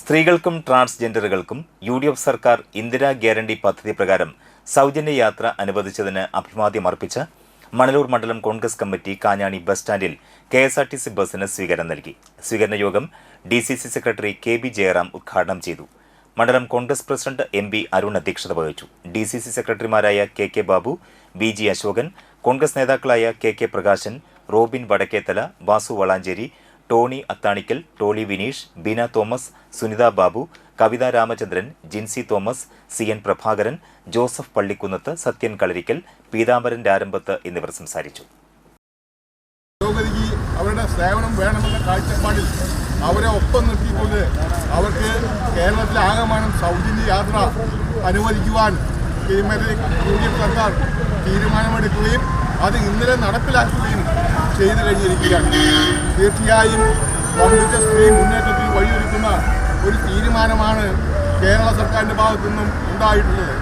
സ്ത്രീകൾക്കും ട്രാൻസ്ജെൻഡറുകൾക്കും യു.ഡി.എഫ് സർക്കാർ ഇന്ദിരാ ഗ്യാരണ്ടി പദ്ധതി പ്രകാരം സൗജന്യ യാത്ര അനുവദിച്ചതിന് അഭിവാദ്യമർപ്പിച്ച് മണലൂർ മണ്ഡലം കോൺഗ്രസ് കമ്മിറ്റി കാഞ്ഞാണി ബസ് സ്റ്റാൻഡിൽ കെ.എസ്.ആർ.ടി.സി ബസിന് സ്വീകരണം നൽകി. സ്വീകരണ യോഗം ഡി.സി.സി സെക്രട്ടറി കെ.ബി. ജയറാം ഉദ്ഘാടനം ചെയ്തു. മണ്ഡലം കോൺഗ്രസ് പ്രസിഡന്റ് എം.പി. അരുൺ അധ്യക്ഷത വഹിച്ചു. ഡി.സി.സി സെക്രട്ടറിമാരായ കെ.കെ. ബാബു, ബി.ജി. അശോകൻ, കോൺഗ്രസ് നേതാക്കളായ K K. Prakashan, Robin Vadakkethala, Vasu Valanchery, Tony Athanikkal, Toly Vineesh, Beena Thomas, Sunitha Babu, Kavitha Ramachandran, Jincy Thomas, C N. Prabhakaran, Joseph Pallikkunnath, Sathyan Kalarikkal, Peethambaran Rarambath എന്നിവർ സംസാരിച്ചു. അവരുടെ സേവനം വേണമെന്ന കാഴ്ചപ്പാടിൽ അവരെ ഒപ്പം നിർത്തിക്കൊണ്ട് അവർക്ക് കേരളത്തിലെ ആകമാനം സൗജന്യ യാത്ര അനുവദിക്കുവാൻ യു.ഡി.എഫ് സർക്കാർ തീരുമാനമെടുക്കുകയും അത് ഇന്നലെ നടപ്പിലാക്കുകയും ചെയ്തു കഴിഞ്ഞിരിക്കുകയാണ്. തീർച്ചയായും വമ്പിച്ച സ്ത്രീ മുന്നേറ്റത്തിന് വഴിയൊരുക്കുന്ന ഒരു തീരുമാനമാണ് കേരള സർക്കാരിൻ്റെ ഭാഗത്തു നിന്നും ഉണ്ടായിട്ടുള്ളത്.